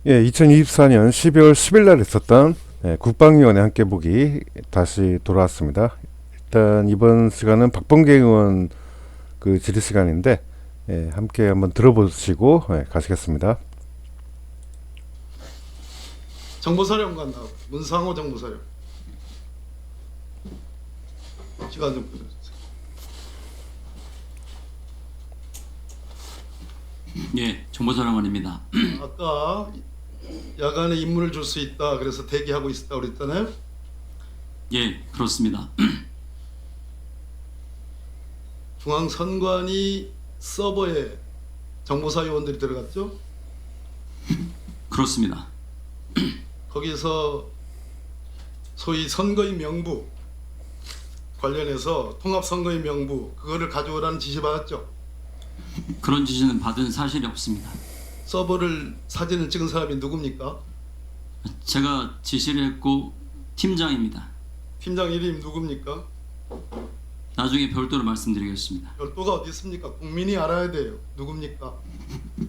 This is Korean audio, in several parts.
예, 2024년 12월 10일 날 있었던 국방위원회 함께 보기 다시 돌아왔습니다. 일단 이번 시간은 박범계 의원 그 질의 시간인데 함께 한번 들어보시고 가시겠습니다. 정보사령관 나오고 문상호 정보사령 시간 좀 보내주세요. 예, 정보사령관입니다. 아까 야간에 임무를 줄 수 있다 그래서 대기하고 있었다고 그랬잖아요. 예, 그렇습니다. 중앙선관위 서버에 정보사 요원들이 들어갔죠. 그렇습니다. 거기서 소위 선거인 명부 관련해서 통합선거인 명부 그거를 가져오라는 지시 받았죠. 그런 지시는 받은 사실이 없습니다. 서버를 사진을 찍은 사람이 누굽니까? 제가 지시를 했고 팀장입니다. 팀장 이름 누굽니까? 나중에 별도로 말씀드리겠습니다. 별도가 어디 있습니까? 국민이 알아야 돼요. 누굽니까?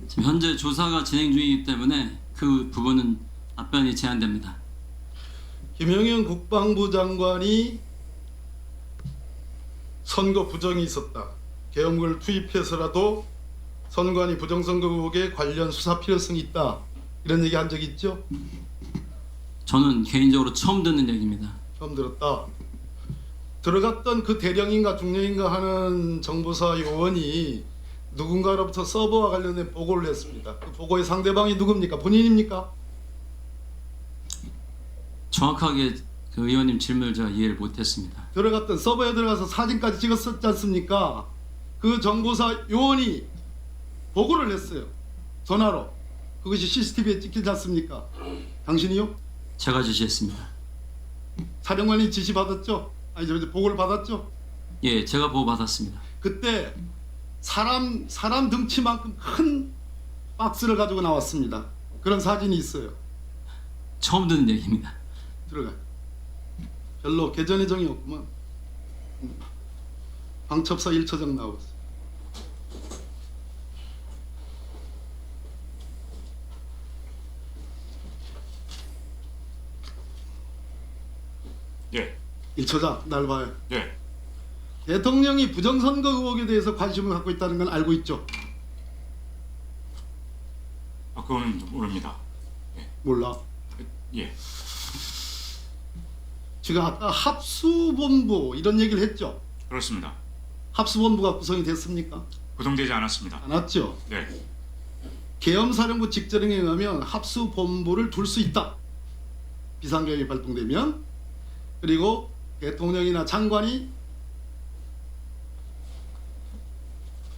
지금 현재 조사가 진행 중이기 때문에 그 부분은 답변이 제한됩니다. 김영현 국방부 장관이 선거 부정이 있었다. 계엄군을 투입해서라도 선관위 부정선거 의혹에 관련 수사 필요성이 있다. 이런 얘기 한 적 있죠? 저는 개인적으로 처음 듣는 얘기입니다. 처음 들었다. 들어갔던 그 대령인가 중령인가 하는 정보사 요원이 누군가로부터 서버와 관련된 보고를 했습니다. 그 보고의 상대방이 누굽니까? 본인입니까? 정확하게 그 의원님 질문을 제가 이해를 못했습니다. 들어갔던 서버에 들어가서 사진까지 찍었었지 않습니까? 그 정보사 요원이 보고를 했어요. 전화로. 그것이 CCTV에 찍히지 않습니까? 당신이요? 제가 지시했습니다. 사령관이 지시 받았죠? 아니 저 보고를 받았죠? 예, 제가 보고 받았습니다. 그때 사람 등치만큼 큰 박스를 가지고 나왔습니다. 그런 사진이 있어요. 처음 듣는 얘기입니다. 들어가. 별로 개전의 정이 없구만. 방첩사 1처장 나왔어. 예, 1처장 날 봐요. 예, 대통령이 부정선거 의혹에 대해서 관심을 갖고 있다는 건 알고 있죠? 그거는 모릅니다. 몰라. 예, 지금 아까 합수본부 이런 얘기를 했죠? 그렇습니다. 합수본부가 구성이 됐습니까? 구성되지 않았습니다. 않았죠? 네, 계엄사령부 직전에 의하면 합수본부를 둘 수 있다. 비상계엄이 발동되면. 그리고 대통령이나 장관이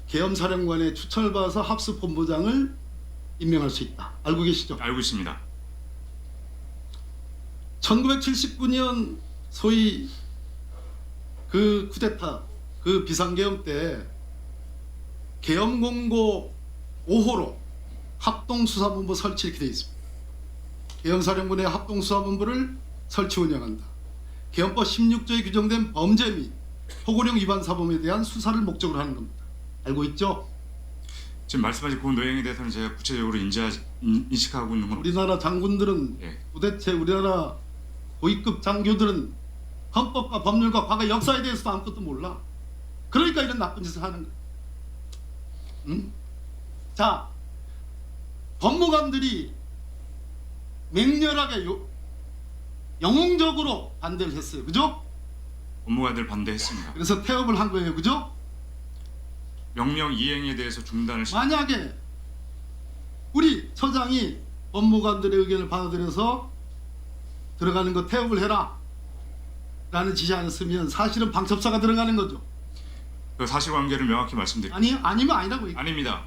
계엄사령관의 추천을 받아서 합수본부장을 임명할 수 있다. 알고 계시죠? 알고 있습니다. 1979년 소위 그 쿠데타 그 비상계엄 때 계엄공고 5호로 합동수사본부 설치 이렇게 되어 있습니다. 계엄사령부 내 합동수사본부를 설치 운영한다. 계엄법 16조에 규정된 범죄 및 포고령 위반 사범에 대한 수사를 목적으로 하는 겁니다. 알고 있죠? 지금 말씀하신 그 내용에 대해서는 제가 구체적으로 인식하고 있는 건 우리나라 장군들은 예. 도대체 우리나라 고위급 장교들은 헌법과 법률과 과거 역사에 대해서도 아무것도 몰라. 그러니까 이런 나쁜 짓을 하는 거야. 응? 자, 법무관들이 맹렬하게 영웅적으로 반대를 했어요. 그죠? 업무관들 반대했습니다. 그래서 태업을 한 거예요. 그죠? 명령 이행에 대해서 중단을 만약에 우리 처장이 법무관들의 의견을 받아들여서 들어가는 거 태업을 해라 라는 지시 안 했으면 사실은 방첩사가 들어가는 거죠. 그 사실관계를 명확히 말씀드립니다. 아니면 아니라고 얘기해요. 아닙니다.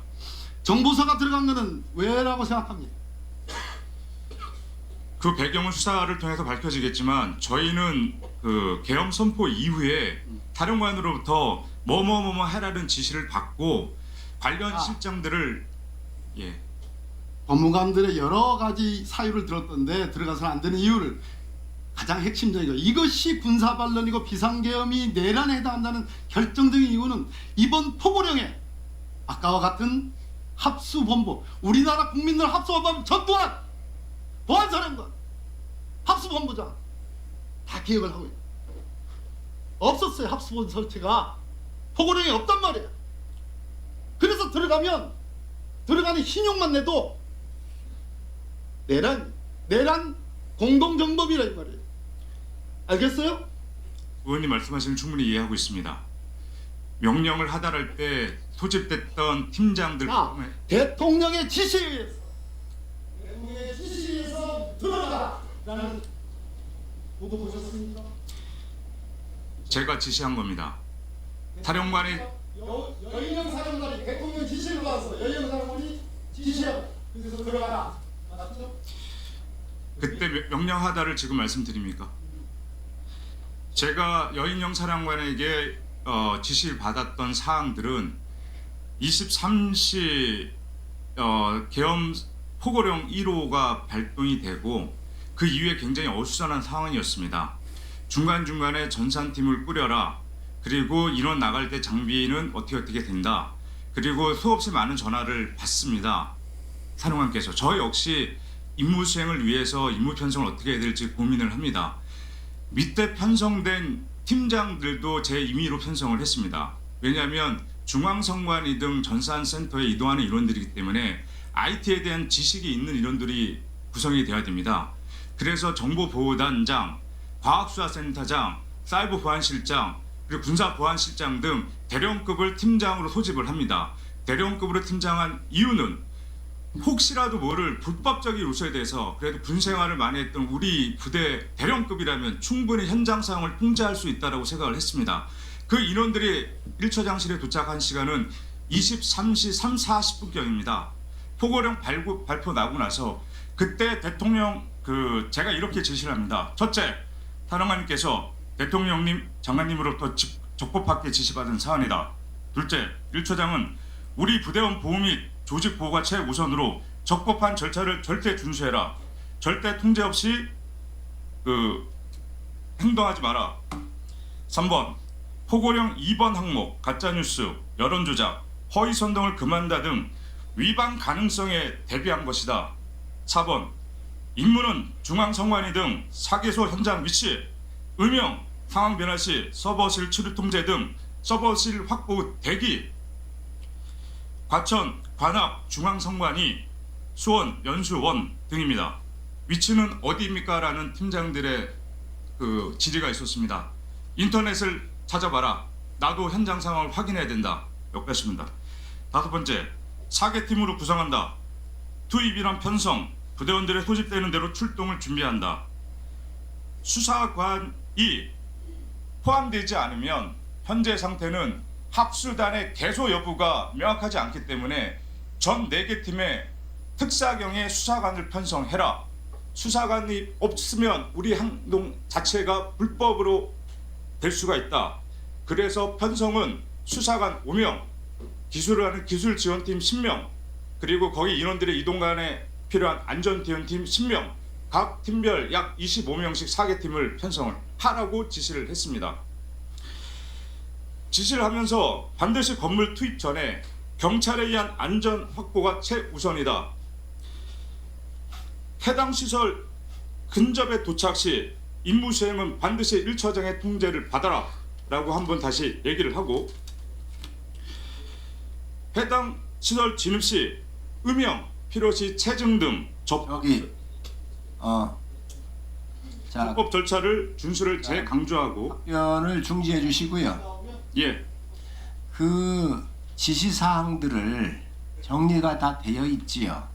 정보사가 들어간 거는 왜라고 생각합니다. 그 배경은 수사를 통해서 밝혀지겠지만 저희는 그 계엄 선포 이후에 사령관으로부터 뭐뭐뭐뭐 해라는 지시를 받고 관련 실장들을 예, 법무관들의 여러 가지 사유를 들었던데 들어가서는 안 되는 이유를 가장 핵심적인 거 이것이 군사반론이고 비상계엄이 내란에 해당한다는 결정적인 이유는 이번 포고령에 아까와 같은 합수본부 우리나라 국민들 합수본부 전두환 보안사령관, 합수본부장 다 기억을 하고 있다. 없었어요. 합수본 설치가 포고령이 없단 말이야. 그래서 들어가는 신용만 내도 내란 공동정범이라 이 말이에요. 알겠어요? 의원님 말씀하시는 충분히 이해하고 있습니다. 명령을 하달할 때 소집됐던 팀장들 포함해 대통령의 지시에 의해서 들어가라는 보도 보셨습니까? 제가 지시한 겁니다. 사령관이 여인영 사령관이 대통령 지시를 받아서 여인영 사령관이 지시하고 그래서 들어가라. 맞죠? 그때 명령 하달을 지금 말씀드립니까? 제가 여인영 사령관에게 지시를 받았던 사항들은 23시 계엄 포고령 1호가 발동이 되고 그 이후에 굉장히 어수선한 상황이었습니다. 중간중간에 전산팀을 꾸려라. 그리고 인원 나갈 때 장비는 어떻게 된다. 그리고 수없이 많은 전화를 받습니다. 사령관께서 저 역시 임무 수행을 위해서 임무 편성을 어떻게 해야 될지 고민을 합니다. 밑에 편성된 팀장들도 제 임의로 편성을 했습니다. 왜냐하면 중앙선관위 등 전산센터에 이동하는 인원들이기 때문에 IT에 대한 지식이 있는 인원들이 구성이 되어야 됩니다. 그래서 정보보호단장, 과학수사센터장, 사이버보안실장, 그리고 군사보안실장 등 대령급을 팀장으로 소집을 합니다. 대령급으로 팀장한 이유는 혹시라도 모를 불법적인 요소에 대해서 그래도 군 생활을 많이 했던 우리 부대 대령급이라면 충분히 현장 상황을 통제할 수 있다고 생각을 했습니다. 그 인원들이 1처장실에 도착한 시간은 23시 3, 40분경입니다. 포고령 발표 나고 나서 그때 대통령 제가 이렇게 지시를 합니다. 첫째, 사령관님께서 대통령님, 장관님으로부터 적법하게 지시받은 사안이다. 둘째, 1처장은 우리 부대원 보호 및 조직 보호가 최우선으로 적법한 절차를 절대 준수해라. 절대 통제 없이 행동하지 마라. 3번, 포고령 2번 항목 가짜뉴스, 여론조작, 허위선동을 금한다 등 위반 가능성에 대비한 것이다. 4번, 임무는 중앙선관위 등 사개소 현장 위치, 음영, 상황 변화 시 서버실 출입 통제 등 서버실 확보 대기, 과천, 관악, 중앙선관위, 수원, 연수원 등입니다. 위치는 어디입니까? 라는 팀장들의 질의가 있었습니다. 인터넷을 찾아봐라. 나도 현장 상황을 확인해야 된다. 여기까지입니다. 다섯 번째, 사개팀으로 구성한다. 투입이란 편성, 부대원들의 소집되는 대로 출동을 준비한다. 수사관이 포함되지 않으면 현재 상태는 합수단의 개소 여부가 명확하지 않기 때문에 전 4개 팀의 특사경의 수사관을 편성해라. 수사관이 없으면 우리 행동 자체가 불법으로 될 수가 있다. 그래서 편성은 수사관 5명, 기술을 하는 기술지원팀 10명, 그리고 거기 인원들의 이동간에 필요한 안전대응팀 10명, 각 팀별 약 25명씩 4개 팀을 편성을 하라고 지시를 했습니다. 지시를 하면서 반드시 건물 투입 전에 경찰에 의한 안전 확보가 최우선이다. 해당 시설 근접에 도착 시 임무 수행은 반드시 1처장의 통제를 받아라 라고 한번 다시 얘기를 하고, 해당 시설 진입 시 음영, 필요시 체증 등 적법 절차를 준수를 재강조하고 답변을 중지해 주시고요. 예, 그 지시 사항들을 정리가 다 되어 있지요.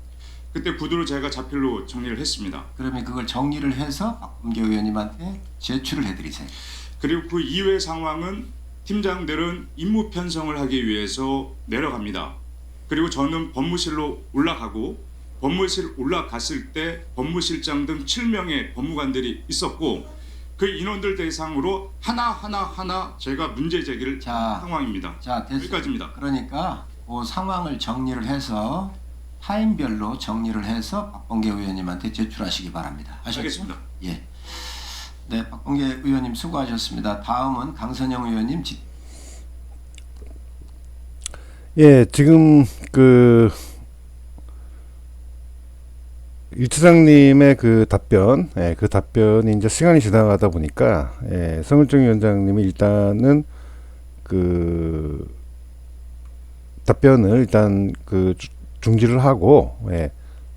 그때 구두로 제가 자필로 정리를 했습니다. 그러면 그걸 정리를 해서 박범계 의원님한테 제출을 해드리세요. 그리고 그 이외의 상황은 팀장들은 임무 편성을 하기 위해서 내려갑니다. 그리고 저는 법무실로 올라가고, 법무실 올라갔을 때 법무실장 등 7명의 법무관들이 있었고, 그 인원들 대상으로 하나 제가 문제 제기를 한 상황입니다. 여기까지입니다. 그러니까 그 상황을 정리를 해서 타임별로 정리를 해서 박범계 의원님한테 제출하시기 바랍니다. 아셨죠? 알겠습니다. 예. 네, 박범계 의원님 수고하셨습니다. 다음은 강선영 의원님. 예, 지금 일 차장님의 그 답변, 그 답변이 이제 시간이 지나가다 보니까 성일종 위원장님이 일단은 그 답변을 일단 그 중지를 하고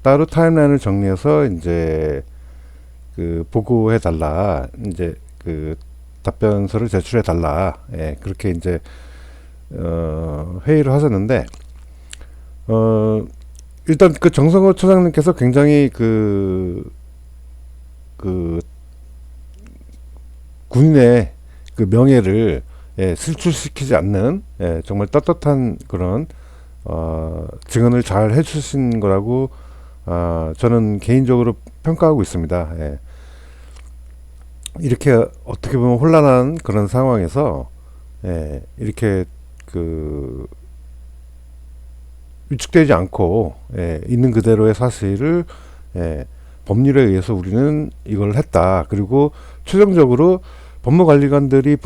따로 타임라인을 정리해서 이제 그 보고해 달라, 이제 그 답변서를 제출해 달라, 그렇게 이제 회의를 하셨는데 일단 그 정성호 처장님께서 굉장히 그 군인의 그 명예를 실추시키지 않는 정말 떳떳한 그런 증언을 잘 해주신 거라고 저는 개인적으로 평가하고 있습니다. 이렇게 어떻게 보면 혼란한 그런 상황에서 이렇게 그 위축되지 않고 있는 그대로의 사실을 법률에 의해서 우리는 이걸 했다. 그리고 최종적으로 법무관리관들이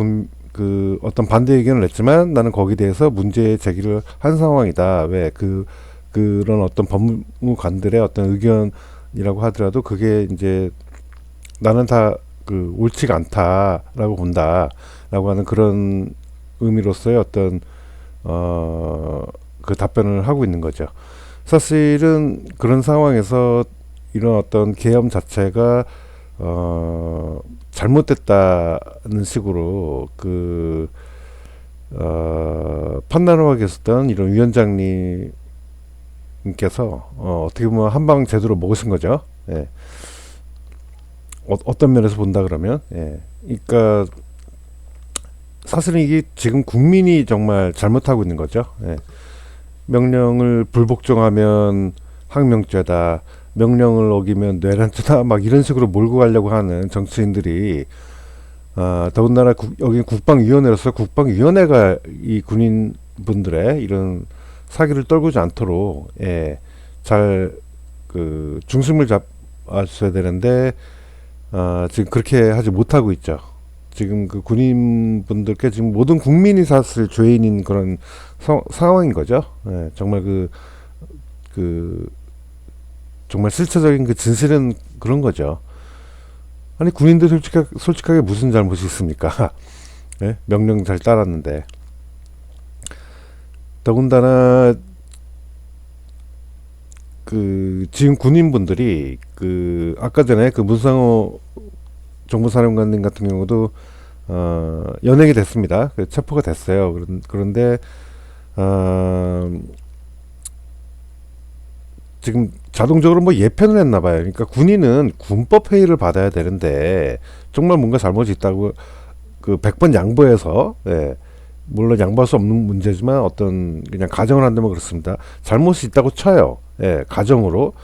그 어떤 반대 의견을 냈지만 나는 거기에 대해서 문제 제기를 한 상황이다. 왜 그런 어떤 법무관들의 어떤 의견이라고 하더라도 그게 이제 나는 다 그 옳지가 않다라고 본다라고 하는 그런 의미로서의 어떤 그 답변을 하고 있는 거죠. 사실은 그런 상황에서 이런 어떤 계엄 자체가 잘못됐다는 식으로 그 판단을 하고 계셨던 이런 위원장님께서 어떻게 보면 한방 제대로 먹으신 거죠. 어떤 면에서 본다 그러면, 그러니까 사실은 이게 지금 국민이 정말 잘못하고 있는 거죠. 명령을 불복종하면 항명죄다, 명령을 어기면 뇌란죄다, 막 이런 식으로 몰고 가려고 하는 정치인들이 더군다나 여기 국방위원회로서 국방위원회가 이 군인분들의 이런 사기를 떨구지 않도록 잘 그 중심을 잡아줘야 되는데 지금 그렇게 하지 못하고 있죠. 지금 그 군인분들께 지금 모든 국민이 사실 죄인인 그런 상황인 거죠. 정말 정말 실체적인 그 진실은 그런 거죠. 아니 군인들 솔직하게 무슨 잘못이 있습니까? 명령 잘 따랐는데. 더군다나 그 지금 군인분들이 그 아까 전에 그 문상호 정보사령관님 같은 경우도 연행이 됐습니다. 체포가 됐어요. 그런데 지금 자동적으로 뭐 예편을 했나 봐요. 그러니까 군인은 군법 회의를 받아야 되는데 정말 뭔가 잘못이 있다고 그 100번 양보해서 물론 양보할 수 없는 문제지만 어떤 그냥 가정을 한다면 그렇습니다. 잘못이 있다고 쳐요. 가정으로.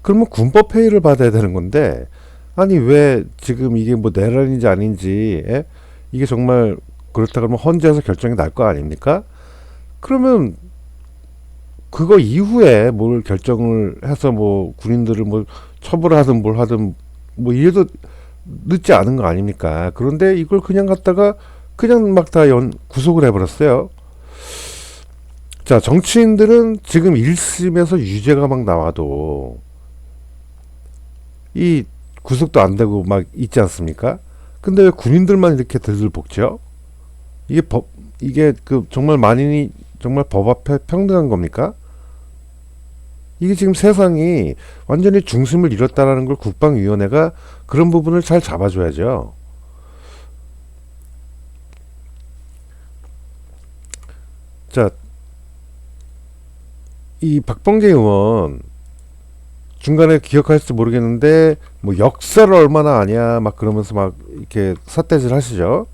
그러면 군법 회의를 받아야 되는 건데 아니 왜 지금 이게 뭐 내란인지 아닌지 이게 정말 그렇다 그러면 헌재에서 결정이 날 거 아닙니까? 그러면 그거 이후에 뭘 결정을 해서 뭐 군인들을 뭐 처벌하든 뭘 하든 뭐 이래도 늦지 않은 거 아닙니까? 그런데 이걸 그냥 갖다가 그냥 막 다 구속을 해버렸어요. 자, 정치인들은 지금 1심에서 유죄가 막 나와도 이 구속도 안 되고 막 있지 않습니까? 근데 왜 군인들만 이렇게 들들볶죠? 이게 그 정말 만인이 정말 법 앞에 평등한 겁니까? 이게 지금 세상이 완전히 중심을 잃었다라는 걸 국방위원회가 그런 부분을 잘 잡아줘야죠. 자, 이 박범계 의원 중간에 기억하실지 모르겠는데 뭐 역사를 얼마나 아냐 막 그러면서 막 이렇게 삿대질 하시죠.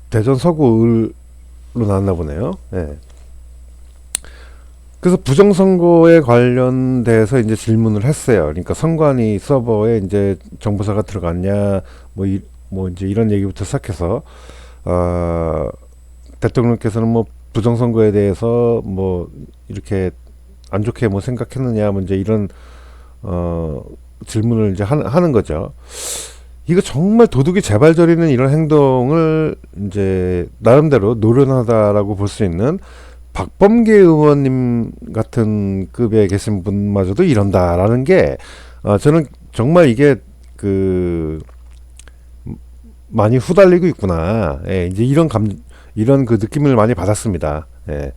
대전 서구을로 나왔나 보네요. 그래서 부정선거에 관련돼서 이제 질문을 했어요. 그러니까 선관위 서버에 이제 정보사가 들어갔냐, 뭐 이제 이런 얘기부터 시작해서 대통령께서는 뭐 부정선거에 대해서 뭐 이렇게 안 좋게 뭐 생각했느냐, 뭐 이제 이런 질문을 이제 하는 거죠. 이거 정말 도둑이 재발 저리는 이런 행동을 이제 나름대로 노련하다라고 볼 수 있는 박범계 의원님 같은 급에 계신 분마저도 이런다라는 게 저는 정말 이게 그 많이 후달리고 있구나. 예, 이제 이런 그 느낌을 많이 받았습니다. 예.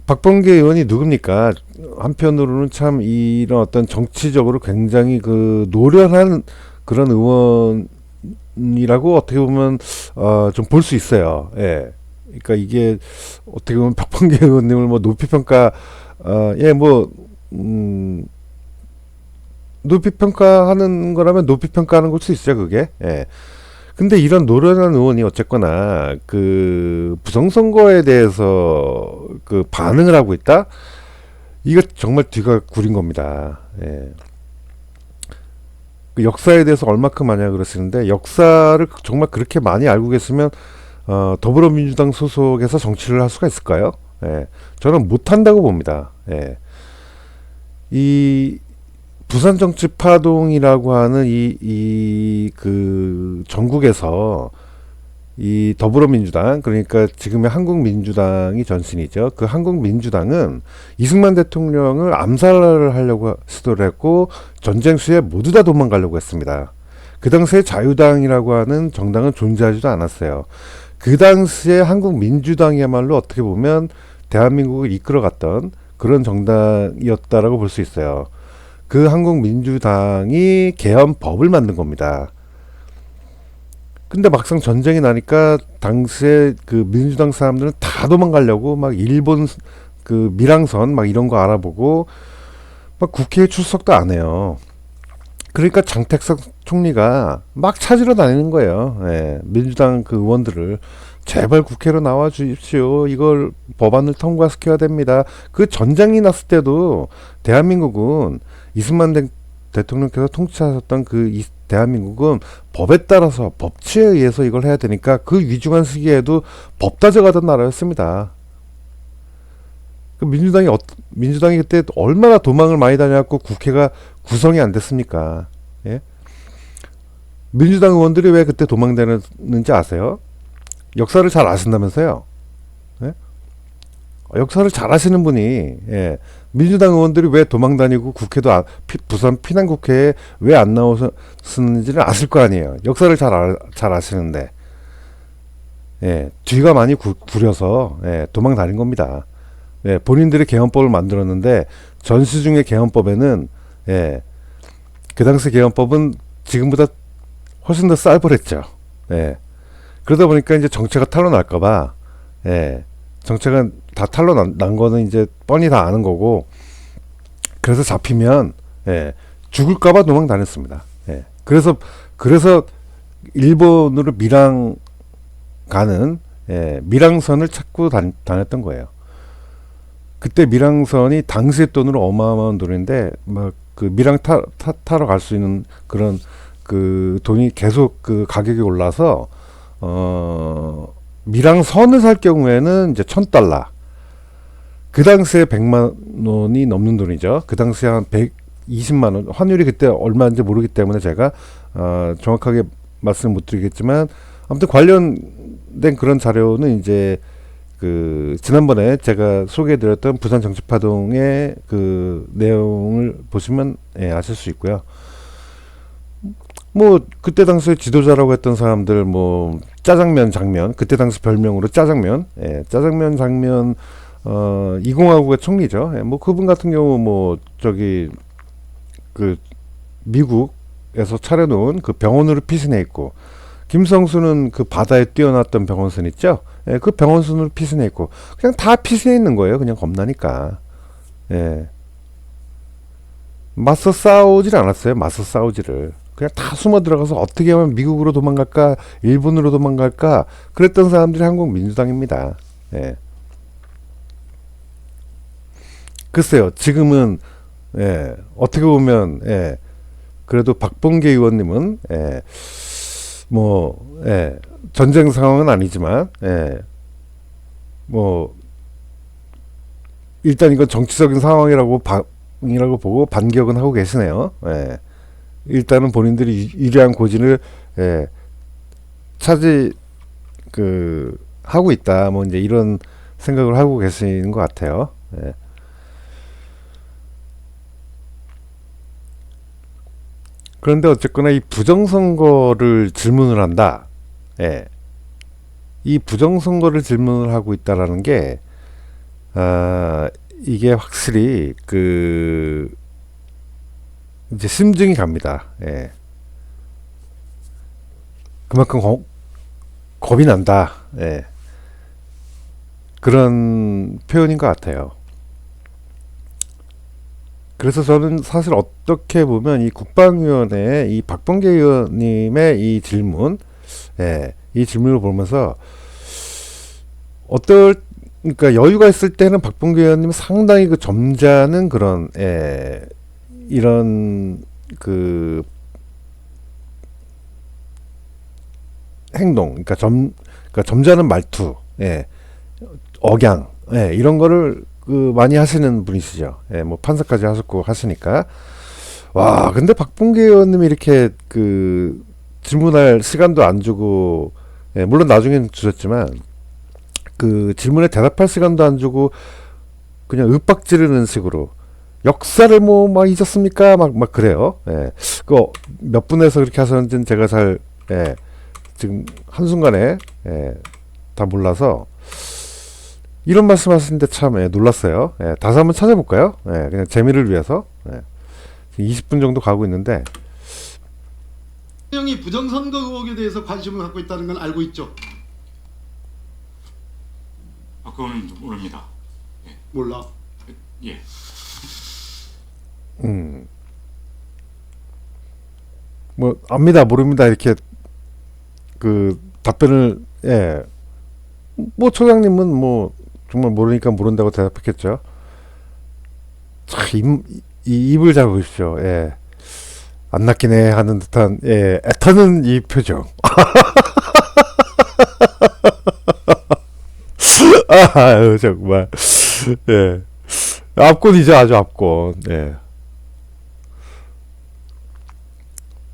박범계 의원이 누굽니까? 한편으로는 참 이런 어떤 정치적으로 굉장히 그 노련한 그런 의원이라고 어떻게 보면 좀 볼 수 있어요. 예. 그러니까 이게 어떻게 보면 박범계 의원님을 뭐 높이 평가 높이 평가하는 거라면 높이 평가하는 걸 수 있어요, 그게. 예. 근데 이런 노련한 의원이 어쨌거나 그 부정선거에 대해서 그 반응을 하고 있다? 이거 정말 뒤가 구린 겁니다. 예. 그 역사에 대해서 얼마큼 아냐 그러시는데 역사를 정말 그렇게 많이 알고 계시면 더불어민주당 소속에서 정치를 할 수가 있을까요? 예. 저는 못한다고 봅니다. 예. 이 부산 정치 파동이라고 하는 그 전국에서 이 더불어민주당, 그러니까 지금의 한국민주당이 전신이죠. 그 한국민주당은 이승만 대통령을 암살을 하려고 시도를 했고 전쟁 수에 모두 다 도망가려고 했습니다. 그 당시에 자유당이라고 하는 정당은 존재하지도 않았어요. 그 당시에 한국민주당이야말로 어떻게 보면 대한민국을 이끌어갔던 그런 정당이었다라고 볼 수 있어요. 그 한국민주당이 개헌법을 만든 겁니다. 근데 막상 전쟁이 나니까 당시에 그 민주당 사람들은 다 도망가려고 막 일본 그 밀항선 막 이런 거 알아보고 막 국회에 출석도 안 해요. 그러니까 장택석 총리가 막 찾으러 다니는 거예요. 예, 민주당 그 의원들을 제발 국회로 나와 주십시오. 이걸 법안을 통과시켜야 됩니다. 그 전쟁이 났을 때도 대한민국은 이승만 대통령께서 통치하셨던 그 대한민국은 법에 따라서 법치에 의해서 이걸 해야 되니까 그 위중한 시기에도 법 다져가던 나라였습니다. 그 민주당이 그때 얼마나 도망을 많이 다녀갖고 국회가 구성이 안 됐습니까? 예? 민주당 의원들이 왜 그때 도망다녔는지 아세요? 역사를 잘 아신다면서요? 예? 역사를 잘 아시는 분이 예. 민주당 의원들이 왜 도망다니고 국회도 부산 피난국회에 왜 안 나오셨는지를 아실 거 아니에요. 역사를 잘 아시는데 예. 뒤가 많이 구려서 예. 도망다닌 겁니다. 예. 본인들이 개헌법을 만들었는데 전시중의 개헌법에는 예. 그 당시 개헌법은 지금보다 훨씬 더 쌀벌했죠. 예. 그러다 보니까 이제 정체가 탄로 날까봐 예. 정체가 다 탄로 난 거는 이제 뻔히 다 아는 거고 그래서 잡히면 예, 죽을까봐 도망 다녔습니다. 예, 그래서 일본으로 밀항 가는 예, 밀항선을 찾고 다녔던 거예요. 그때 밀항선이 당시의 돈으로 어마어마한 돈인데 막 그 밀항 타러 갈 수 있는 그런 그 돈이 계속 그 가격이 올라서 밀항선을 살 경우에는 이제 $1,000. 그 당시에 100만 원이 넘는 돈이죠. 그 당시에 한 120만 원. 환율이 그때 얼마인지 모르기 때문에 제가 정확하게 말씀 못 드리겠지만 아무튼 관련된 그런 자료는 이제 그 지난번에 제가 소개해드렸던 부산 정치파동의 그 내용을 보시면 예, 아실 수 있고요. 뭐 그때 당시에 지도자라고 했던 사람들 뭐 짜장면 장면 그때 당시 별명으로 짜장면 예, 짜장면 장면 이공화국의 총리죠. 예, 뭐 그분 같은 경우 뭐 저기 그 미국에서 차려놓은 그 병원으로 피신해 있고 김성수는 그 바다에 뛰어났던 병원선 있죠. 예, 그 병원선으로 피신해 있고 그냥 다 피신해 있는 거예요. 그냥 겁나니까. 예. 맞서 싸우질 않았어요. 맞서 싸우지를. 그냥 다 숨어 들어가서 어떻게 하면 미국으로 도망갈까, 일본으로 도망갈까, 그랬던 사람들이 한국 민주당입니다. 예. 글쎄요, 지금은, 예, 어떻게 보면, 예, 그래도 박범계 의원님은, 예, 뭐, 예, 전쟁 상황은 아니지만, 예, 뭐, 일단 이건 정치적인 상황이라고 보고 반격은 하고 계시네요. 예. 일단은 본인들이 유리한 고지를 예, 하고 있다. 뭐 이제 이런 생각을 하고 계시는 것 같아요. 예. 그런데 어쨌거나 이 부정선거를 질문을 한다. 예. 이 부정선거를 질문을 하고 있다라는 게, 이게 확실히 이제 심증이 갑니다. 예. 그만큼 겁이 난다. 예. 그런 표현인 것 같아요. 그래서 저는 사실 어떻게 보면 이 국방위원회의 이 박범계 의원님의 이 질문, 예, 이 질문을 보면서 그러니까 여유가 있을 때는 박범계 의원님 상당히 그 점잖은 그런, 이런 행동, 그러니까 점잖은 말투, 억양, 이런 거를 많이 하시는 분이시죠. 뭐 판사까지 하셨고 하시니까. 와, 근데 박범계 의원님이 이렇게 질문할 시간도 안 주고, 물론 나중에는 주셨지만, 질문에 대답할 시간도 안 주고, 그냥 윽박지르는 식으로, 역사를 막 잊었습니까? 막 그래요. 몇 분에서 그렇게 하셨는지는 제가 지금 한순간에, 다 몰라서, 이런 말씀 하시는데 참 놀랐어요. 다시 한번 찾아볼까요? 그냥 재미를 위해서. 20분 정도 가고 있는데, 대통령이 부정선거 의혹에 대해서 관심을 갖고 있다는 건 알고 있죠? 그거는 모릅니다. 몰라. 예. 뭐 압니다, 모릅니다 이렇게 답변을 뭐 처장님은 뭐 정말 모르니까 모른다고 대답했겠죠. 참 입을 잡으십시오. 안 낚이네 하는 듯한 애타는 이 표정. 아유 정말 압권이죠, 아주 압권.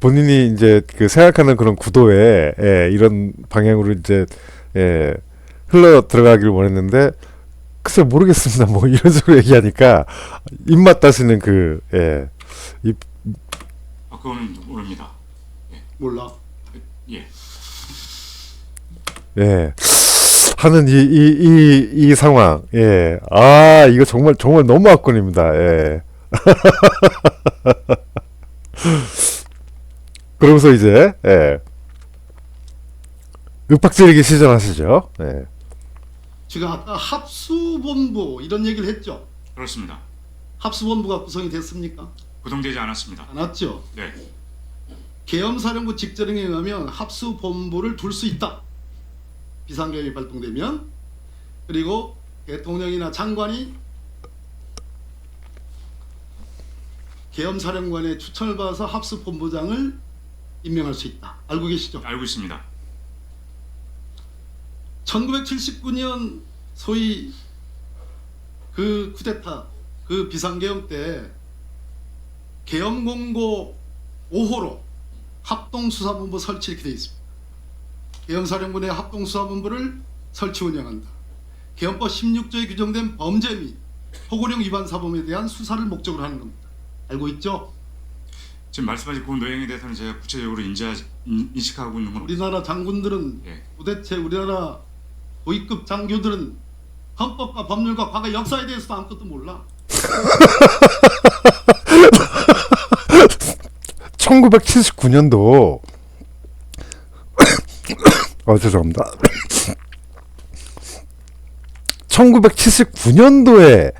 본인이 이제 생각하는 그런 구도에 이런 방향으로 이제 흘러 들어가길 원했는데 글쎄 모르겠습니다. 뭐 이런 식으로 얘기하니까 입맛 다시는 그거는 모릅니다. 몰라. 예. 하는 이 상황. 이거 정말 너무 압권입니다. 그러면서 이제 윽박지르기 시전하시죠. 지금 아까 합수본부 이런 얘기를 했죠? 그렇습니다. 합수본부가 구성이 됐습니까? 구성되지 않았습니다. 않았죠? 네. 계엄사령부 직전에 의하면 합수본부를 둘 수 있다. 비상계획이 발동되면. 그리고 대통령이나 장관이 계엄사령관의 추천을 받아서 합수본부장을 임명할 수 있다. 알고 계시죠? 알고 있습니다. 1979년 소위 쿠데타 비상계엄 때 계엄공고 5호로 합동수사본부 설치 이렇게 되어 있습니다. 계엄사령부 내 합동수사본부를 설치 운영한다. 계엄법 16조에 규정된 범죄 및 포고령 위반 사범에 대한 수사를 목적으로 하는 겁니다. 알고 있죠? 지금 말씀하신 그 내용에 대해서는 제가 구체적으로 인식하고 있는 건 우리나라 장군들은 도대체 우리나라 고위급 장교들은 헌법과 법률과 과거 역사에 대해서도 아무것도 몰라. 1979년도 죄송합니다. 1979년도에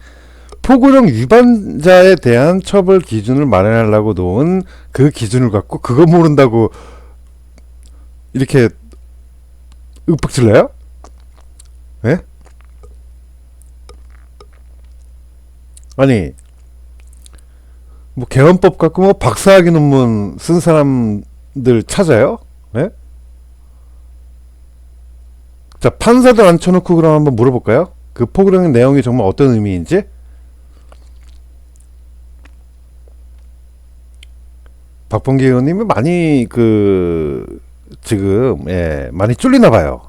포고령 위반자에 대한 처벌 기준을 마련하려고 놓은 그 기준을 갖고 그거 모른다고 이렇게 윽박질러요? 아니 뭐 개헌법 갖고 뭐 박사학위 논문 쓴 사람들 찾아요? 자, 판사들 앉혀놓고 그럼 한번 물어볼까요? 그 포고령의 내용이 정말 어떤 의미인지? 박범계 의원님이 많이 지금 많이 쫄리나 봐요.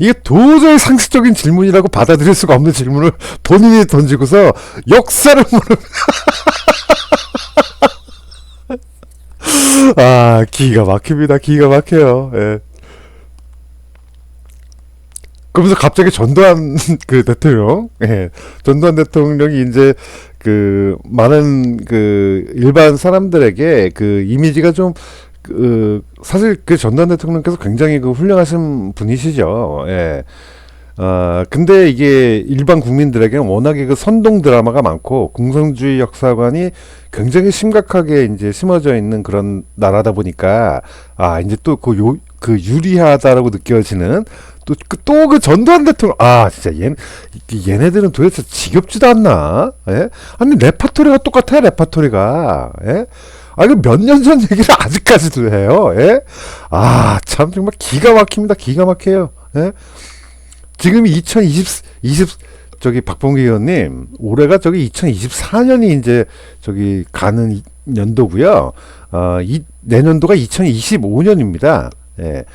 이게 도저히 상식적인 질문이라고 받아들일 수가 없는 질문을 본인이 던지고서 역사를 모르는 아, 기가 막힙니다. 기가 막혀요. 예. 그러면서 갑자기 전두환 그 대통령, 예. 전두환 대통령이 이제 그 많은 그 일반 사람들에게 그 이미지가 좀 그 사실 그 전두환 대통령께서 굉장히 그 훌륭하신 분이시죠. 예. 근데 이게 일반 국민들에게는 워낙에 그 선동 드라마가 많고 공산주의 역사관이 굉장히 심각하게 이제 심어져 있는 그런 나라다 보니까 이제 또 그 유리하다라고 느껴지는 또 그 전두환 대통령 진짜 얘네들은 도대체 지겹지도 않나? 예? 아니 레파토리가 똑같아요. 레파토리가. 예? 이거 몇 년 전 얘기를 아직까지도 해요. 예? 참 정말 기가 막힙니다. 기가 막혀요. 예? 지금이 2020 저기 박봉기 의원님 올해가 저기 2024년이 이제 저기 가는 연도고요. 내년도가 2025년입니다. 예.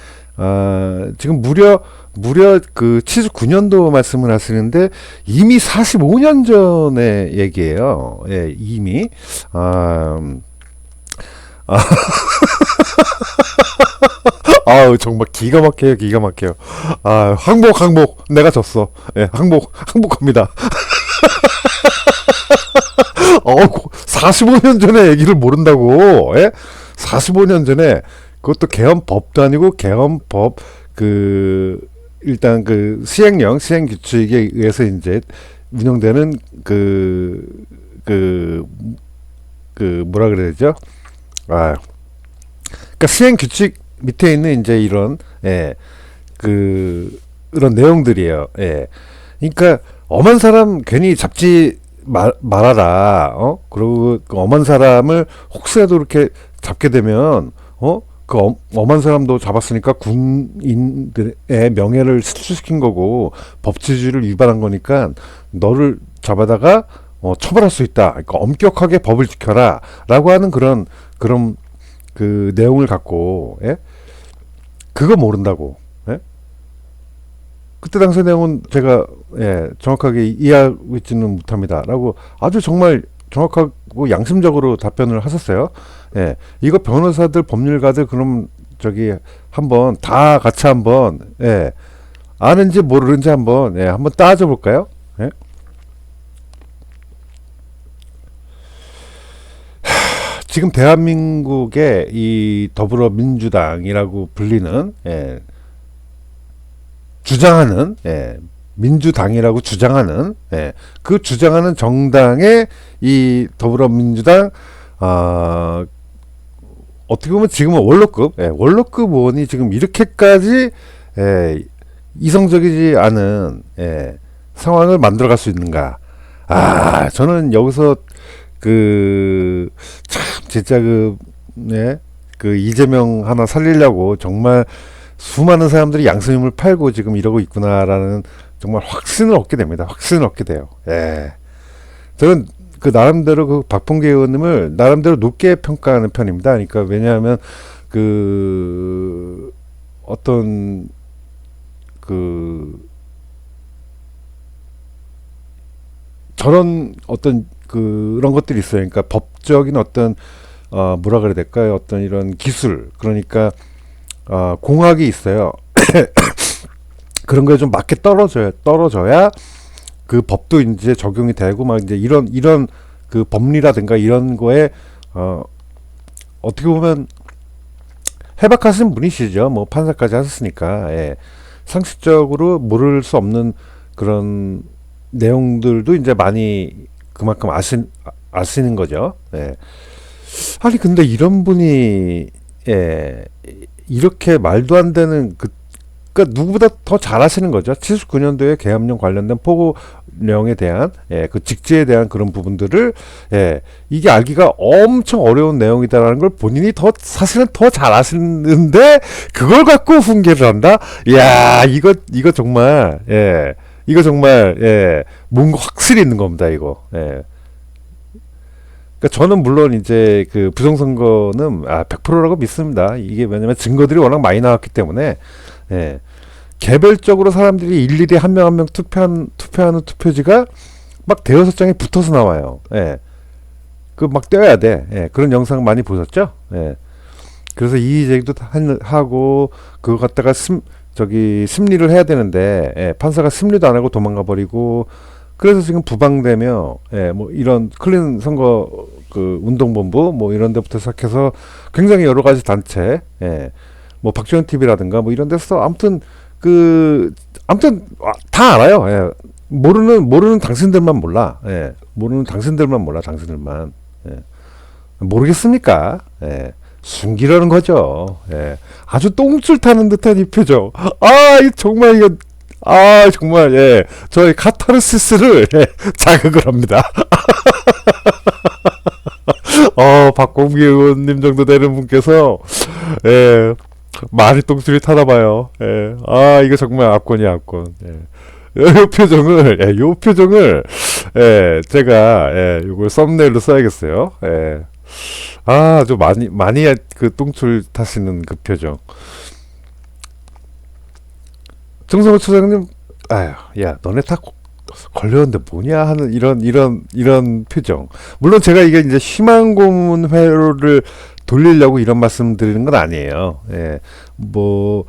지금 무려 그 79년도 말씀을 하시는데 이미 45년 전의 얘기예요. 예, 이미 정말 기가 막혀요. 기가 막혀요. 항복 내가 졌어. 예, 항복합니다. 45년 전에 얘기를 모른다고. 예? 45년 전에 그것도 개헌법도 아니고 개헌법 일단 그 시행 규칙에 의해서 이제 운영되는 뭐라 그래야 되죠? 그러니까 시행 규칙 밑에 있는 이제 이런 그런 내용들이에요. 예. 그러니까 엄한 사람 괜히 잡지 말아라. 그리고 그 엄한 사람을 혹시라도 이렇게 잡게 되면 그 엄한 사람도 잡았으니까 군인들의 명예를 실추시킨 거고 법치주의를 위반한 거니까 너를 잡아다가 처벌할 수 있다. 그러니까 엄격하게 법을 지켜라라고 하는 그런 그 내용을 갖고 그거 모른다고. 그때 당시 내용은 제가 정확하게 이해하고 있지는 못합니다라고 아주 정말 정확하고 양심적으로 답변을 하셨어요. 이거 변호사들 법률가들 그럼 저기 한번 다 같이 한번 아는지 모르는지 한번 한번 따져 볼까요? 지금 대한민국의 이 더불어민주당이라고 불리는 주장하는 민주당이라고 주장하는 그 주장하는 정당의 이 더불어민주당 어떻게 보면 지금은 원로급 의원이 지금 이렇게까지 이성적이지 않은 상황을 만들어갈 수 있는가? 저는 여기서 참 진짜 그 이재명 하나 살리려고 정말 수많은 사람들이 양심을 팔고 지금 이러고 있구나라는 정말 확신을 얻게 됩니다. 확신을 얻게 돼요. 저는 그 나름대로 그 박봉계 의원님을 나름대로 높게 평가하는 편입니다. 그러니까 왜냐하면 그 어떤 저런 어떤 그런 것들이 있어요. 그러니까 법적인 어떤 뭐라 그래야 될까요? 어떤 이런 기술 그러니까 공학이 있어요. 그런 거에 좀 맞게 떨어져야 그 법도 이제 적용이 되고 막 이제 이런 그 법리라든가 이런 거에 어떻게 보면 해박하신 분이시죠. 뭐 판사까지 하셨으니까 상식적으로 모를 수 없는 그런 내용들도 이제 많이 그만큼 아시는 거죠. 아니 근데 이런 분이 이렇게 말도 안 되는 그러니까 누구보다 더 잘 아시는 거죠. 79년도에 계엄령 관련된 포고령에 대한 그 직제에 대한 그런 부분들을 이게 알기가 엄청 어려운 내용이다라는 걸 본인이 사실은 더 잘 아시는데 그걸 갖고 훈계를 한다. 이야 이거 정말 이거 정말 뭔가 확실히 있는 겁니다. 이거. 그러니까 저는 물론 이제 그 부정선거는 100%라고 믿습니다. 이게 왜냐면 증거들이 워낙 많이 나왔기 때문에 개별적으로 사람들이 일일이 한 명 한 명 투표하는 투표지가 막 대여섯 장에 붙어서 나와요. 예. 그 막 떼어야 돼. 예. 그런 영상 많이 보셨죠? 예. 그래서 이의 제기도 하고 그거 갖다가 심리를 해야 되는데 예. 판사가 심리도 안 하고 도망가 버리고 그래서 지금 부방되며 예. 뭐 이런 클린 선거 그 운동본부 뭐 이런 데부터 시작해서 굉장히 여러 가지 단체 예. 뭐 박지원 TV라든가 뭐 이런 데서 아무튼 다 알아요. 예. 모르는 당신들만 몰라. 예. 모르는 당신들만 몰라. 당신들만. 예. 모르겠습니까? 예. 숨기려는 거죠. 예. 아주 똥줄 타는 듯한 이 표정. 정말 이거 정말 예. 저의 카타르시스를 예. 자극을 합니다. 박범계 의원님 정도 되는 분께서 예. 말이 똥줄이 타나 봐요. 예. 이거 정말 압권이야, 압권. 예. 요 표정을, 예, 제가, 예, 요걸 썸네일로 써야겠어요. 예. 좀 많이 그 똥줄 타시는 그 표정. 정성호 처장님, 야, 너네 다 걸렸는데 뭐냐 하는 이런 표정. 물론 제가 이게 이제 희망 고문 회로를 돌리려고 이런 말씀 드리는 건 아니에요. 예. 뭐,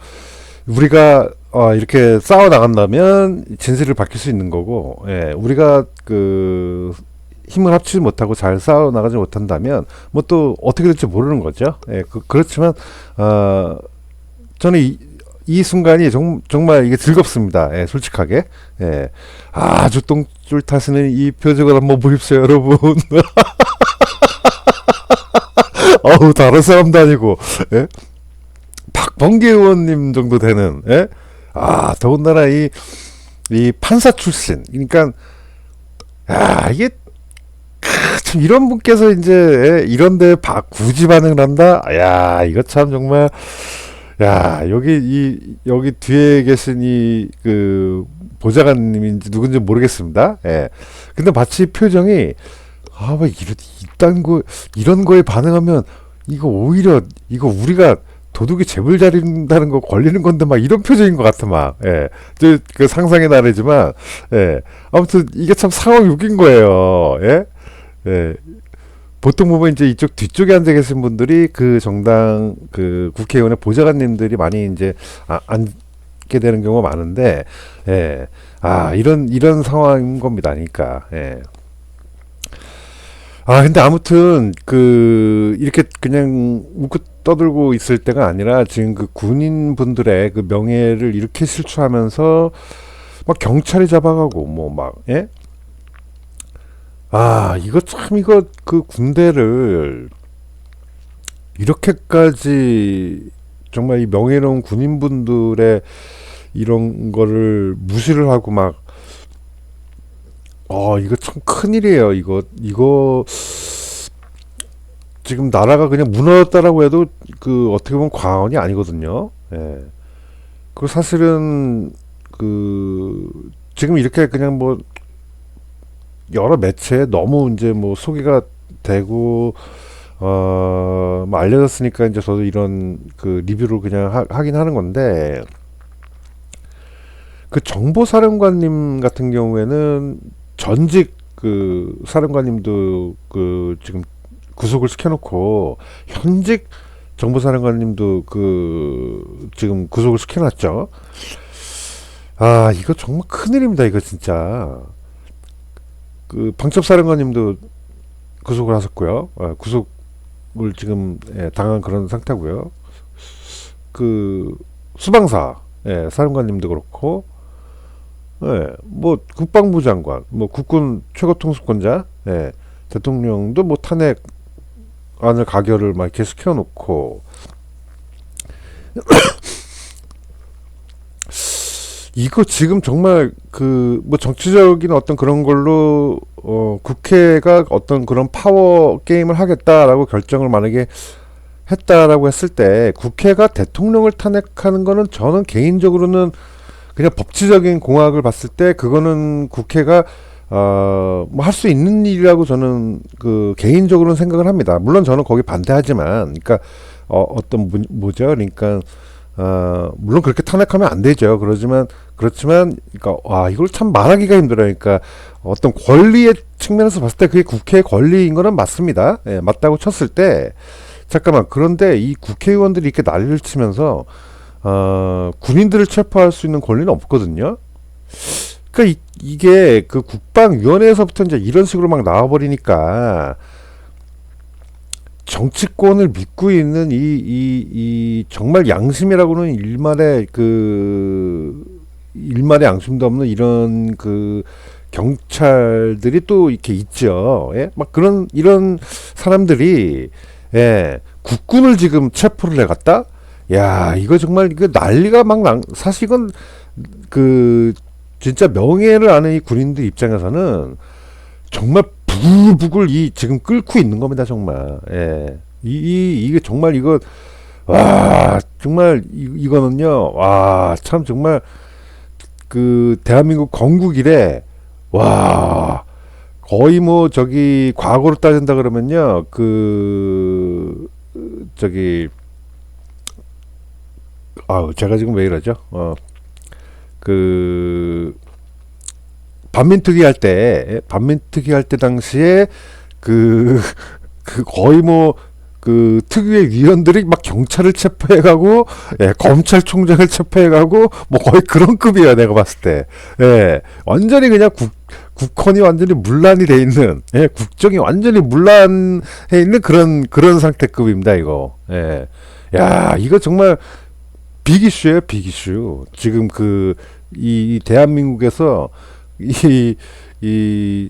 우리가, 이렇게 싸워 나간다면 진실을 밝힐 수 있는 거고, 예. 우리가 힘을 합치지 못하고 잘 싸워 나가지 못한다면, 뭐 또 어떻게 될지 모르는 거죠. 예. 그렇지만, 저는 이 순간이 정말 이게 즐겁습니다. 예, 솔직하게. 예. 아주 똥줄 타시는 이 표정을 한번 보십시오, 여러분. 다른 사람도 아니고, 예? 박범계 의원님 정도 되는, 예? 더군다나 이 판사 출신. 그러니까, 이게, 참, 이런 분께서 이제, 예? 이런데 굳이 반응을 한다? 이거 참 정말, 여기 뒤에 계신 보좌관님인지 누군지 모르겠습니다. 예. 근데 마치 표정이, 왜 이런 거에 반응하면, 오히려, 우리가 도둑이 재물 자린다는 거 걸리는 건데, 막 이런 표정인 것 같아, 막. 예. 그 상상의 나래지만, 예. 아무튼, 이게 참 상황이 웃긴 거예요. 예. 예. 보통 보면 이제 이쪽 뒤쪽에 앉아 계신 분들이 그 정당, 국회의원의 보좌관님들이 많이 이제, 앉게 되는 경우가 많은데, 예. 이런 상황인 겁니다. 그러니까, 예. 근데 아무튼, 이렇게 그냥 웃고 떠들고 있을 때가 아니라 지금 그 군인분들의 그 명예를 이렇게 실추하면서 막 경찰이 잡아가고 예? 이거 군대를 이렇게까지 정말 이 명예로운 군인분들의 이런 거를 무시를 하고 이거 참 큰일이에요. 이거 지금 나라가 그냥 무너졌다라고 해도 어떻게 보면 과언이 아니거든요. 예. 그리고 사실은 지금 이렇게 그냥 여러 매체에 너무 이제 소개가 되고 알려졌으니까 이제 저도 이런 리뷰를 그냥 하긴 하는 건데, 정보사령관님 같은 경우에는 전직 사령관님도 지금 구속을 시켜놓고, 현직 정보사령관님도 지금 구속을 시켜놨죠. 이거 정말 큰일입니다. 이거 진짜. 방첩사령관님도 구속을 하셨고요. 구속을 지금 당한 그런 상태고요. 수방사 사령관님도 그렇고, 국방부 장관, 국군 최고통수권자, 대통령도 탄핵안을 가결을 막 이렇게 시켜놓고, 이거 지금 정말 정치적인 어떤 그런 걸로 국회가 어떤 그런 파워 게임을 하겠다라고 결정을 만약에 했다라고 했을 때, 국회가 대통령을 탄핵하는 거는 저는 개인적으로는 그냥 법치적인 공학을 봤을 때 그거는 국회가 할 수 있는 일이라고 저는 개인적으로는 생각을 합니다. 물론 저는 거기 반대하지만, 그러니까 어떤 뭐죠? 그러니까 물론 그렇게 탄핵하면 안 되죠. 그렇지만, 그러니까, 와, 이걸 참 말하기가 힘들어요. 그러니까, 어떤 권리의 측면에서 봤을 때 그게 국회의 권리인 거는 맞습니다. 예, 맞다고 쳤을 때, 잠깐만, 그런데 이 국회의원들이 이렇게 난리를 치면서, 군인들을 체포할 수 있는 권리는 없거든요. 그러니까 이게 그 국방위원회에서부터 이제 이런 식으로 막 나와버리니까, 정치권을 믿고 있는 이 정말 양심이라고는 일말의 양심도 없는 이런 그 경찰들이 또 이렇게 있죠. 예? 막 이런 사람들이, 예, 국군을 지금 체포를 해갔다? 야, 이거 정말 이거 난리가 사실 이건 그 진짜 명예를 아는 이 군인들 입장에서는 정말 부글부글 지금 끓고 있는 겁니다, 정말. 예. 이게 정말 이거, 와, 정말 이거는요, 와, 참 정말 그 대한민국 건국 이래, 와, 거의 뭐 저기 과거로 따진다 그러면요, 제가 지금 왜 이러죠? 반민특위 할 때 당시에 거의 뭐 특위의 위원들이 막 경찰을 체포해가고, 예, 검찰총장을 체포해가고, 뭐 거의 그런 급이에요, 내가 봤을 때. 예, 완전히 그냥 국헌이 완전히 문란이 돼 있는, 예, 국정이 완전히 문란해 있는 그런 상태급입니다, 이거. 예, 야, 이거 정말 빅 이슈예요, 빅 이슈. 지금 이 대한민국에서 이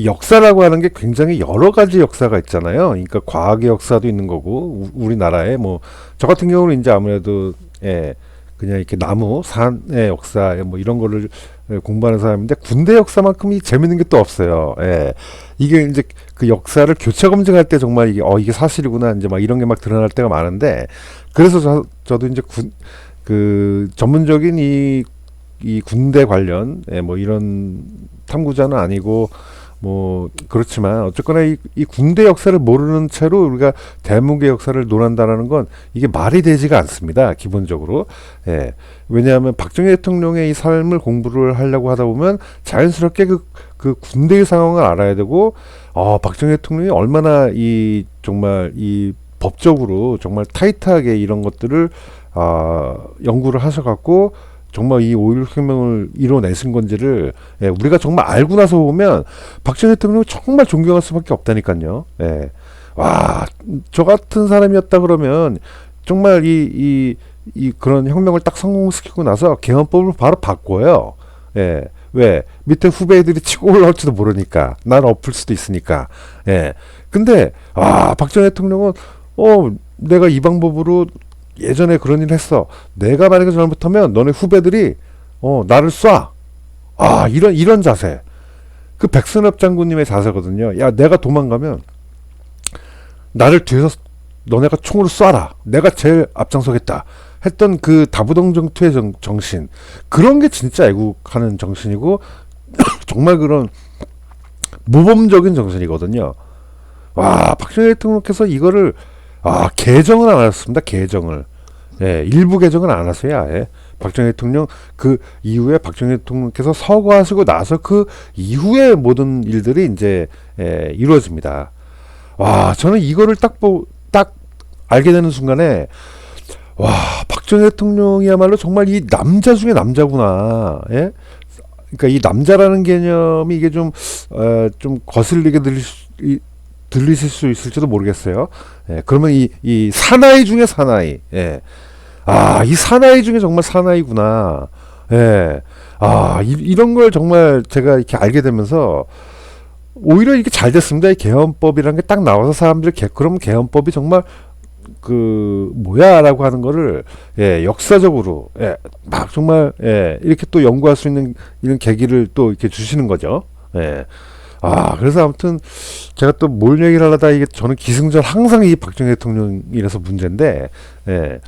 역사라고 하는 게 굉장히 여러 가지 역사가 있잖아요. 그러니까 과학의 역사도 있는 거고, 우리나라에 뭐, 저 같은 경우는 이제 아무래도, 예, 그냥 이렇게 산의 역사, 뭐 이런 거를 공부하는 사람인데, 군대 역사만큼이 재밌는 게 또 없어요. 예. 이게 이제 그 역사를 교차 검증할 때 정말 이게 사실이구나, 이제 막 이런 게 막 드러날 때가 많은데, 그래서 저도 이제 전문적인 이 군대 관련, 예, 뭐 이런 탐구자는 아니고 뭐 그렇지만 어쨌거나 이 군대 역사를 모르는 채로 우리가 대한민국의 역사를 논한다라는 건 이게 말이 되지가 않습니다, 기본적으로. 예. 왜냐하면 박정희 대통령의 이 삶을 공부를 하려고 하다 보면 자연스럽게 그 군대의 상황을 알아야 되고, 박정희 대통령이 얼마나 정말 이 법적으로 정말 타이트하게 이런 것들을 연구를 하셔갖고 정말 이 5.16 혁명을 이뤄내신 건지를, 예, 우리가 정말 알고 나서 보면 박정희 대통령을 정말 존경할 수밖에 없다니까요. 예. 와, 저 같은 사람이었다 그러면 정말 이 그런 혁명을 딱 성공시키고 나서 개헌법을 바로 바꿔요. 예. 왜? 밑에 후배들이 치고 올라올지도 모르니까. 날 엎을 수도 있으니까. 예. 근데 박정희 대통령은 내가 이 방법으로 예전에 그런 일을 했어. 내가 만약에 잘못하면 너네 후배들이 나를 쏴. 이런 자세. 그 백선엽 장군님의 자세거든요. 야, 내가 도망가면 나를 뒤에서 너네가 총으로 쏴라. 내가 제일 앞장서겠다. 했던 그 다부동정투의 정신. 그런 게 진짜 애국하는 정신이고 정말 그런 모범적인 정신이거든요. 와, 박정희 대통령께서 이거를 개정은 안 하셨습니다. 개정을. 예, 일부 개정은 안 하세요. 아예. 박정희 대통령 그 이후에 박정희 대통령께서 서거하시고 나서 그 이후에 모든 일들이 이제 이루어집니다. 와, 저는 이거를 딱 알게 되는 순간에 박정희 대통령이야말로 정말 이 남자 중에 남자구나. 예? 그러니까 이 남자라는 개념이 이게 좀 거슬리게 들리실 수 있을지도 모르겠어요. 예, 그러면 이 사나이 중에 사나이. 예. 이 사나이 중에 정말 사나이구나. 예. 이런 걸 정말 제가 이렇게 알게 되면서 오히려 이게 잘 됐습니다. 이 개헌법이라는 게 딱 나와서 사람들이 그럼 개헌법이 정말 뭐야라고 하는 거를, 예, 역사적으로, 예, 막 정말, 예, 이렇게 또 연구할 수 있는 이런 계기를 또 이렇게 주시는 거죠. 예. 그래서 아무튼 제가 또 뭘 얘기를 하려다 이게 저는 기승전 항상 이 박정희 대통령이라서 문제인데, 예,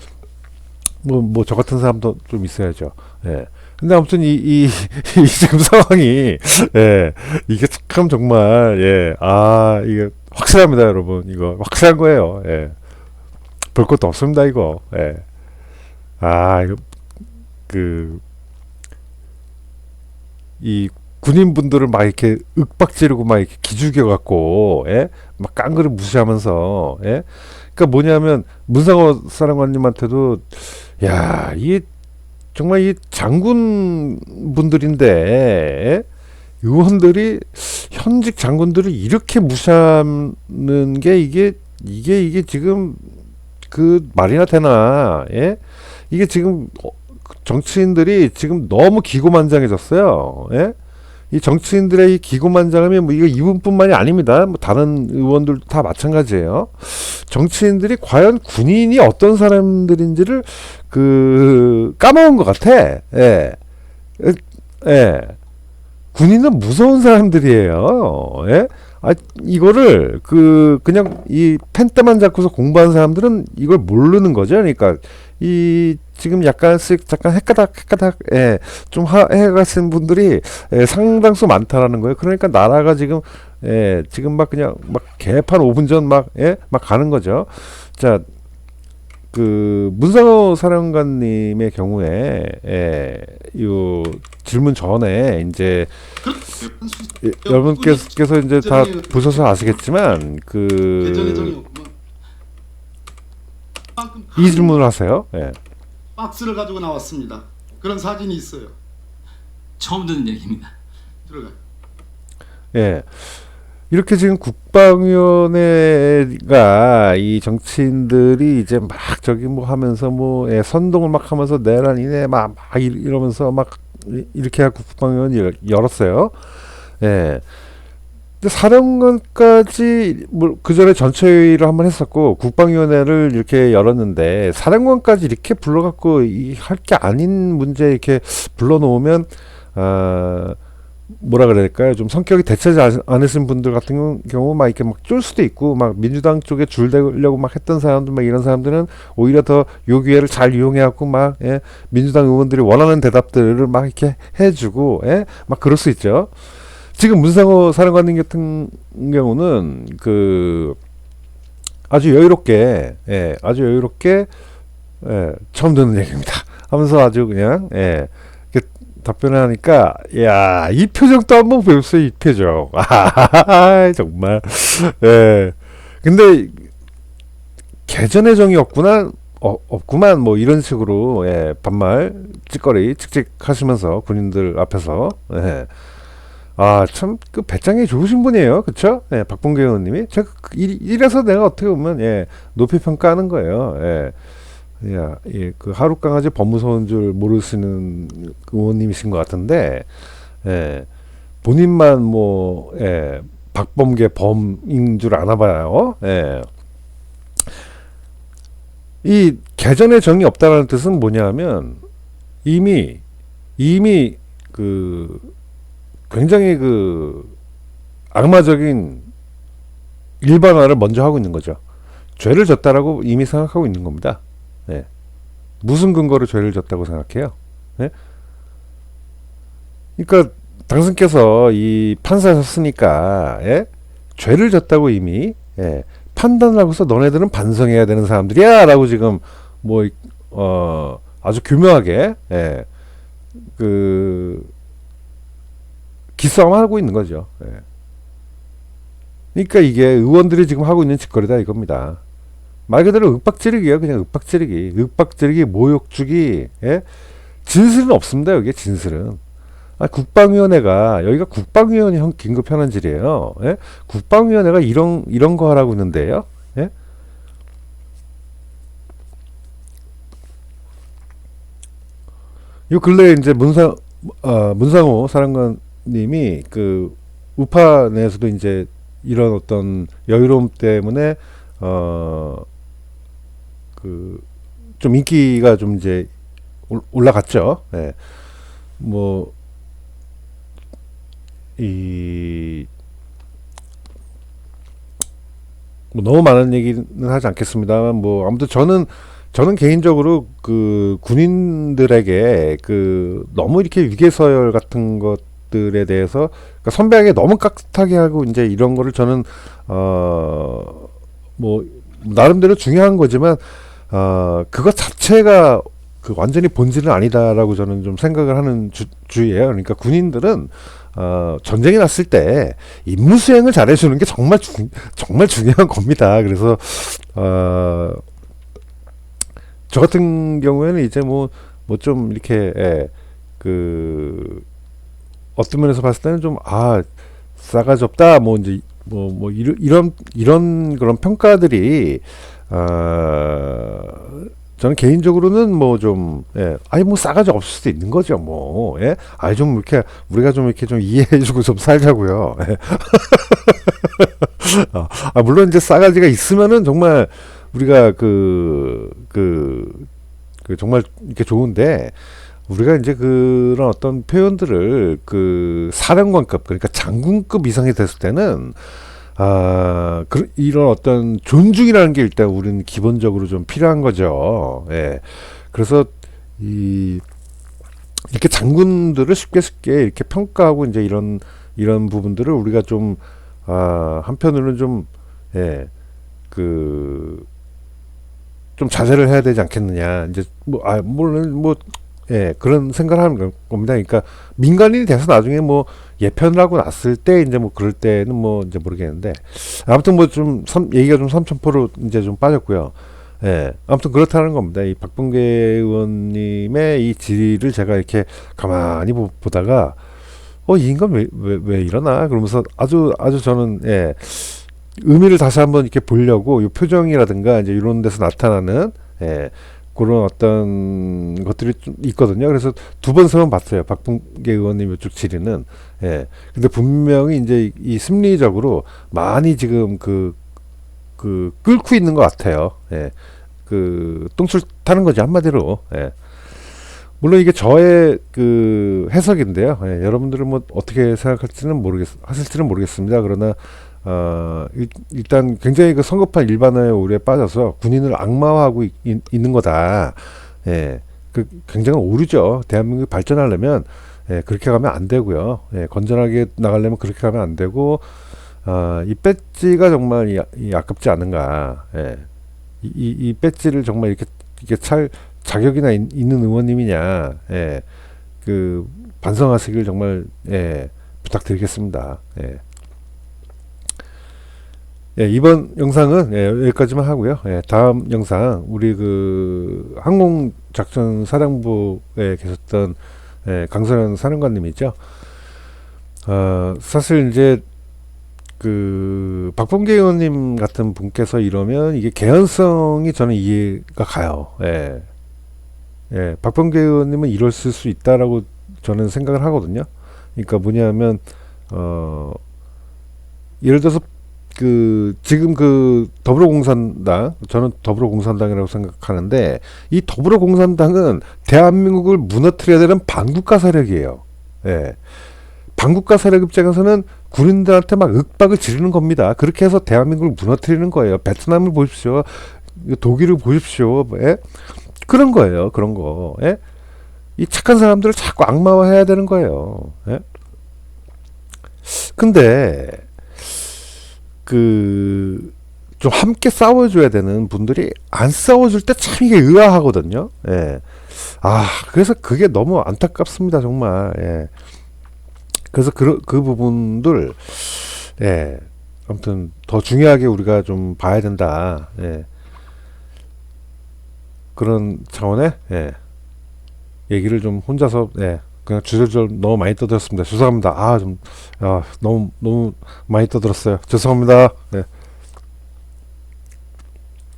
뭐 저 같은 사람도 좀 있어야죠. 예. 근데 아무튼 이 지금 상황이, 예, 이게 참 정말, 예, 이게 확실합니다, 여러분. 이거 확실한 거예요. 예. 볼 것도 없습니다, 이거. 예. 이거 이 군인분들을 막 이렇게 윽박지르고 막 이렇게 기죽여 갖고, 예? 막 깡그리 무시하면서, 예? 그러니까 뭐냐면 문상호 사령관님한테도 야, 이 정말 이 장군 분들인데, 예? 의원들이 현직 장군들을 이렇게 무시하는 게 이게 지금 그 말이나 되나, 예? 이게 지금 정치인들이 지금 너무 기고만장해졌어요. 예? 이 정치인들의 이 기고만장함이 뭐 이거 이분뿐만이 아닙니다. 뭐 다른 의원들도 다 마찬가지예요. 정치인들이 과연 군인이 어떤 사람들인지를 까먹은 것 같아. 예. 예. 군인은 무서운 사람들이에요. 예? 이거를 그냥 이 펜대만 잡고서 공부하는 사람들은 이걸 모르는 거죠. 그러니까 이 지금 약간씩 잠깐 헷가닥 좀 해가신 분들이 상당수 많다라는 거예요. 그러니까 나라가 지금 지금 막 그냥 막 개판 5분 전 막 가는 거죠. 자, 문상호 사령관님의 경우에 요 질문 전에 이제 여러분께서 이제 다 보셔서 아시겠지만 개전의 정이 없구만. 이 질문을 하세요. 예. 박스를 가지고 나왔습니다. 그런 사진이 있어요. 처음 듣는 얘기입니다. 들어가. 예. 이렇게 지금 국방위원회가 이 정치인들이 이제 막 저기 뭐 하면서 선동을 막 하면서 내란이네 막 이러면서 막 이렇게 하고 국방위원회 열었어요. 예. 근데 사령관까지 그 전에 전체회의를 한번 했었고 국방위원회를 이렇게 열었는데 사령관까지 이렇게 불러갖고 할 게 아닌 문제 이렇게 불러놓으면 뭐라 그래야 될까요? 좀 성격이 대처하지 않으신 분들 같은 경우 막 이렇게 막 쫄 수도 있고 막 민주당 쪽에 줄 대려고 막 했던 사람들 막 이런 사람들은 오히려 더 요 기회를 잘 이용해갖고 막 민주당 의원들이 원하는 대답들을 막 이렇게 해주고 막 그럴 수 있죠. 지금 문상호 사령관님 같은 경우는 아주 여유롭게 처음 듣는 얘기입니다 하면서 아주 그냥 답변을 하니까 야, 이 표정도 한번 보였어요. 이 표정. 정말. 예. 근데 개전의 정이 없구만 뭐 이런 식으로 반말 찌꺼리 찍찍 하시면서 군인들 앞에서 참 배짱이 좋으신 분이에요. 그쵸? 박범계 의원님이 제가 이래서 내가 어떻게 보면 높이 평가하는 거예요. 하루 강아지 법무사인 줄 모르시는 의원님이신 것 같은데, 본인만 박범계 범인 줄 아나 봐요. 이 개전의 정이 없다는 뜻은 뭐냐면, 이미 굉장히 악마적인 일반화를 먼저 하고 있는 거죠. 죄를 졌다라고 이미 생각하고 있는 겁니다. 무슨 근거로 죄를 졌다고 생각해요? 그러니까 당신께서 이 판사셨으니까 죄를 졌다고 이미 판단을 하고서 너네들은 반성해야 되는 사람들이야 라고 지금 아주 교묘하게 기싸움하고 있는 거죠. 그러니까 이게 의원들이 지금 하고 있는 짓거리다 이겁니다. 말 그대로 윽박지르기예요. 그냥 윽박지르기, 모욕주기. 진실은 없습니다. 여기에 진실은. 국방위원회가 여기가 국방위원회 긴급 현안질이에요. 국방위원회가 이런 거 하라고 있는데요. 요 근래에 이제 문상호 사령관님이 우파 내에서도 이제 이런 어떤 여유로움 때문에 좀 인기가 좀 이제 올라갔죠. 너무 많은 얘기는 하지 않겠습니다만 아무튼 저는 개인적으로 군인들에게 너무 이렇게 위계서열 같은 것들에 대해서 선배에게 너무 깍듯하게 하고 이제 이런 거를 저는 나름대로 중요한 거지만 그것 자체가 그 완전히 본질은 아니다라고 저는 좀 생각을 하는 주의예요. 그러니까 군인들은 전쟁이 났을 때 임무 수행을 잘해주는 게 정말 중요한 겁니다. 그래서 저 같은 경우에는 이제 뭐 좀 이렇게 어떤 면에서 봤을 때는 좀 싸가지 없다 뭐 이제 뭐 이런 그런 평가들이 저는 개인적으로는 뭐 좀 뭐 싸가지 없을 수도 있는 거죠 뭐 좀 이렇게 우리가 좀 이렇게 좀 이해해주고 좀 살자고요. 물론 이제 싸가지가 있으면은 정말 우리가 정말 이렇게 좋은데, 우리가 이제 그런 어떤 표현들을 사령관급, 그러니까 장군급 이상이 됐을 때는 이런 어떤 존중이라는 게 일단 우리는 기본적으로 좀 필요한 거죠. 그래서 이렇게 장군들을 쉽게 이렇게 평가하고 이제 이런 부분들을 우리가 좀 한편으로는 좀 좀 자제를 해야 되지 않겠느냐. 이제 물론 그런 생각을 하는 겁니다. 그러니까 민간인이 돼서 나중에 뭐 예편을 하고 났을 때 이제 뭐 그럴 때는 뭐 이제 모르겠는데, 아무튼 뭐 좀 얘기가 좀 삼천포로 이제 좀 빠졌고요. 아무튼 그렇다는 겁니다. 이 박범계 의원님의 이 질의를 제가 이렇게 가만히 보다가 이 인간 왜 이러나 그러면서 아주 저는 의미를 다시 한번 이렇게 보려고 이 표정이라든가 이제 이런 데서 나타나는 그런 어떤 것들이 좀 있거든요. 그래서 2번 봤어요. 박범계 의원님 이쪽 질의는. 근데 분명히 이제 이 심리적으로 많이 지금 끓고 있는 것 같아요. 똥줄 타는 거지 한마디로. 물론 이게 저의 해석인데요. 여러분들은 뭐 어떻게 생각할지는 하실지는 모르겠습니다. 그러나 일단 굉장히 성급한 일반화의 오류에 빠져서 군인을 악마화하고 있는 거다. 굉장히 오류죠. 대한민국이 발전하려면 그렇게 가면 안 되고요. 건전하게 나가려면 그렇게 가면 안 되고, 이 배지가 정말 아깝지 않은가. 이 배지를 정말 이렇게 찰 자격이나 있는 의원님이냐. 반성하시길 정말 부탁드리겠습니다. 이번 영상은 여기까지만 하고요. 다음 영상 우리 항공작전사령부에 계셨던 강선현 사령관님이죠. 사실 이제 박범계 의원님 같은 분께서 이러면 이게 개연성이 저는 이해가 가요. 박범계 의원님은 이랬을 수 있다라고 저는 생각을 하거든요. 그러니까 뭐냐면 예를 들어서 지금 더불어공산당, 저는 더불어공산당이라고 생각하는데, 이 더불어공산당은 대한민국을 무너뜨려야 되는 반국가 세력이에요. 반국가 세력 입장에서는 군인들한테 막 윽박을 지르는 겁니다. 그렇게 해서 대한민국을 무너뜨리는 거예요. 베트남을 보십시오. 독일을 보십시오. 그런 거예요. 그런 거. 이 착한 사람들을 자꾸 악마화해야 되는 거예요. 근데 좀 함께 싸워줘야 되는 분들이 안 싸워줄 때 참 이게 의아하거든요. 그래서 그게 너무 안타깝습니다, 정말. 그래서 그 부분들, 아무튼 더 중요하게 우리가 좀 봐야 된다. 그런 차원의, 얘기를 좀 혼자서, 그냥 주저주저 너무 많이 떠들었습니다. 죄송합니다. 너무 많이 떠들었어요. 죄송합니다.